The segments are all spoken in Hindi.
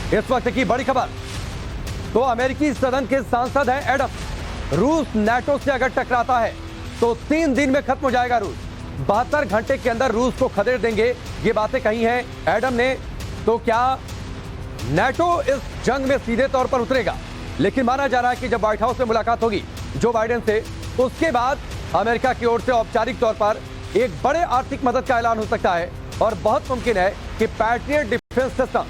इस वक्त की बड़ी खबर, तो अमेरिकी सदन के सांसद हैं एडम। रूस नाटो से अगर टकराता है तो 3 दिन में खत्म हो जाएगा रूस। 72 घंटे के अंदर रूस को खदेड़ देंगे, ये बातें कही हैं एडम ने। तो क्या नाटो इस जंग में सीधे तौर पर उतरेगा? लेकिन माना जा रहा है कि जब व्हाइट हाउस में मुलाकात होगी जो बाइडेन से, उसके बाद अमेरिका की ओर से औपचारिक तौर पर एक बड़े आर्थिक मदद का ऐलान हो सकता है। और बहुत मुमकिन है कि पैट्रियट डिफेंस सिस्टम,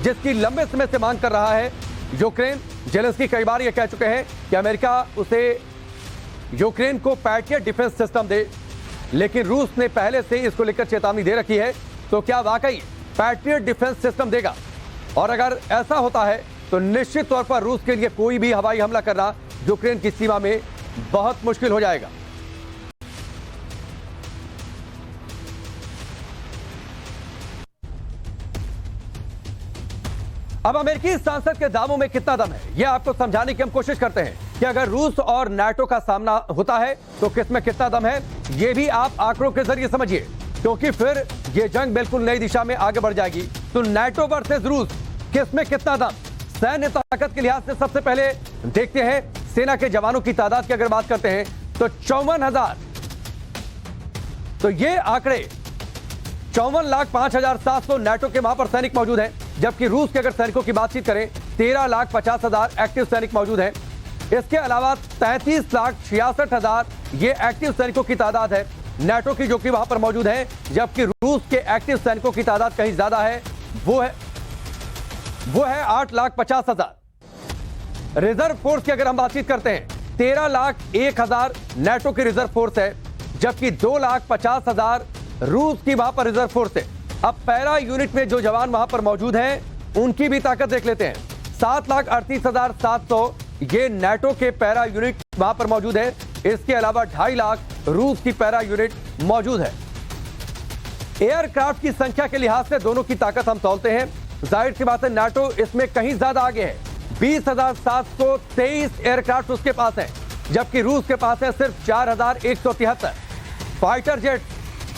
जिसकी लंबे समय से मांग कर रहा है यूक्रेन, जेलेंस्की कई बार यह कह चुके हैं कि अमेरिका उसे यूक्रेन को पैट्रियट डिफेंस सिस्टम दे, लेकिन रूस ने पहले से इसको लेकर चेतावनी दे रखी है। तो क्या वाकई पैट्रियट डिफेंस सिस्टम देगा? और अगर ऐसा होता है तो निश्चित तौर पर रूस के लिए कोई भी हवाई हमला करना यूक्रेन की सीमा में बहुत मुश्किल हो जाएगा। अब अमेरिकी सांसद के दावों में कितना दम है, यह आपको समझाने की हम कोशिश करते हैं कि अगर रूस और नाटो का सामना होता है तो किसमें कितना दम है, यह भी आप आंकड़ों के जरिए समझिए, क्योंकि फिर यह जंग बिल्कुल नई दिशा में आगे बढ़ जाएगी। तो नाटो वर्सेस रूस, किसमें कितना दम? सैन्य ताकत के लिहाज से सबसे पहले देखते हैं सेना के जवानों की तादाद की अगर बात करते हैं तो 54,000। तो ये आंकड़े 54,05,700 नाटो के वहां पर सैनिक मौजूद हैं, जबकि रूस के अगर सैनिकों की बातचीत करें 13,50,000 एक्टिव सैनिक मौजूद हैं। इसके अलावा 33,66,000 ये एक्टिव सैनिकों की तादाद है नाटो की, जो कि वहां पर मौजूद है, जबकि रूस के एक्टिव सैनिकों की तादाद कहीं ज्यादा है, वो है 8,50,000। रिजर्व फोर्स की अगर हम बातचीत करते हैं 13,01,000 नाटो की रिजर्व फोर्स है, जबकि 2,50,000 रूस की वहां पर रिजर्व फोर्स है। अब पैरा यूनिट में जो जवान वहां पर मौजूद हैं उनकी भी ताकत देख लेते हैं। 7,38,700 ये नाटो के पैरा यूनिट वहां पर मौजूद है। इसके अलावा 2.5 लाख रूस की पैरा यूनिट मौजूद है। एयरक्राफ्ट की संख्या के लिहाज से दोनों की ताकत हम तौलते हैं, जाहिर सी बात है नाटो इसमें कहीं ज्यादा आगे है। 20,723 एयरक्राफ्ट उसके पास है, जबकि रूस के पास है सिर्फ 4,173। फाइटर जेट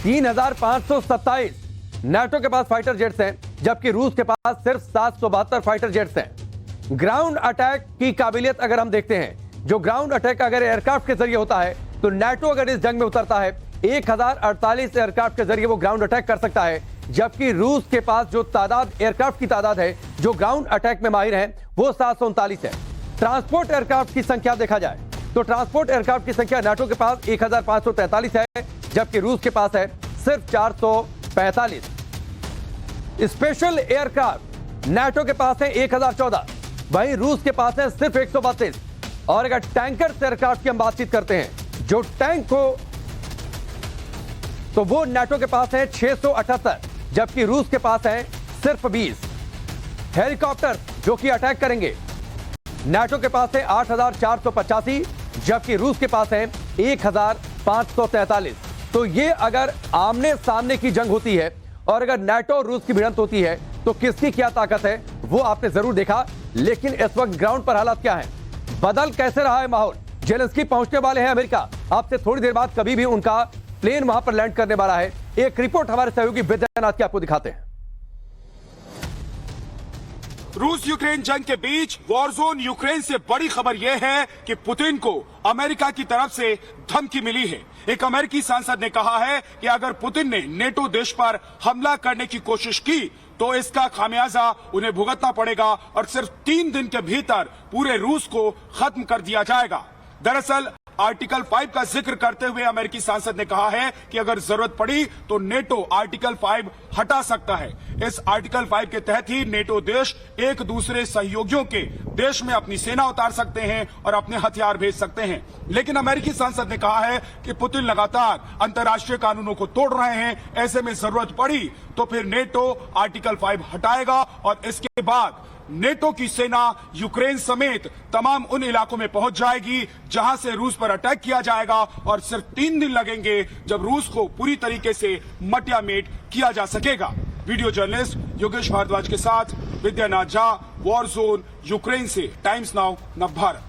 3,527 नाटो के पास फाइटर जेट्स हैं, जबकि रूस के पास सिर्फ 772 फाइटर जेट्स हैं। ग्राउंड अटैक की काबिलियत अगर हम देखते हैं, जो ग्राउंड अटैक अगर एयरक्राफ्ट के जरिए होता है तो नाटो अगर इस जंग में उतरता है 1,048 एयरक्राफ्ट के जरिए वो ग्राउंड अटैक कर सकता है, जबकि रूस के पास जो तादाद एयरक्राफ्ट की तादाद है जो ग्राउंड अटैक में माहिर है वो 739 है। ट्रांसपोर्ट एयरक्राफ्ट की संख्या देखा जाए तो ट्रांसपोर्ट एयरक्राफ्ट की संख्या नाटो के पास 1,543 है, जबकि रूस के पास है सिर्फ 445। स्पेशल एयरक्राफ्ट नाटो के पास है 1,014, वहीं रूस के पास है सिर्फ 132। और अगर टैंकर एयरक्राफ्ट की हम बातचीत करते हैं, जो टैंक को, तो वो नाटो के पास है 678, जबकि रूस के पास है सिर्फ 20। हेलीकॉप्टर जो कि अटैक करेंगे, नाटो के पास है 8,485, जबकि रूस के पास है 1,543। तो ये अगर आमने सामने की जंग होती है और अगर नाटो और रूस की भिड़ंत होती है तो किसकी क्या ताकत है वो आपने जरूर देखा। लेकिन इस वक्त ग्राउंड पर हालात क्या है, बदल कैसे रहा है माहौल? जेलेंस्की पहुंचने वाले हैं अमेरिका, आपसे थोड़ी देर बाद कभी भी उनका प्लेन वहां पर लैंड करने वाला है। एक रिपोर्ट हमारे सहयोगी विद्यानाथ की आपको दिखाते हैं। रूस यूक्रेन जंग के बीच वॉर जोन यूक्रेन से बड़ी खबर यह है कि पुतिन को अमेरिका की तरफ से धमकी मिली है। एक अमेरिकी सांसद ने कहा है कि अगर पुतिन ने नेटो देश पर हमला करने की कोशिश की तो इसका खामियाजा उन्हें भुगतना पड़ेगा और सिर्फ 3 दिन के भीतर पूरे रूस को खत्म कर दिया जाएगा। दरअसल आर्टिकल 5 का जिक्र करते हुए अमेरिकी सांसद ने कहा है कि अगर जरूरत पड़ी तो नेटो आर्टिकल 5 हटा सकता है। इस आर्टिकल 5 के तहत ही नेटो देश एक दूसरे सहयोगियों के देश में अपनी सेना उतार सकते हैं और अपने हथियार भेज सकते हैं। लेकिन अमेरिकी सांसद ने कहा है कि पुतिन लगातार अंतर्राष्ट्रीय कानूनों को तोड़ रहे हैं, ऐसे में जरूरत पड़ी तो फिर नेटो आर्टिकल 5 हटाएगा और इसके बाद नेटो की सेना यूक्रेन समेत तमाम उन इलाकों में पहुंच जाएगी जहां से रूस पर अटैक किया जाएगा और सिर्फ 3 दिन लगेंगे जब रूस को पूरी तरीके से मटियामेट किया जा सकेगा। वीडियो जर्नलिस्ट योगेश भारद्वाज के साथ Vidyanath Jha, war zone Ukraine से, टाइम्स नाउ नव भारत।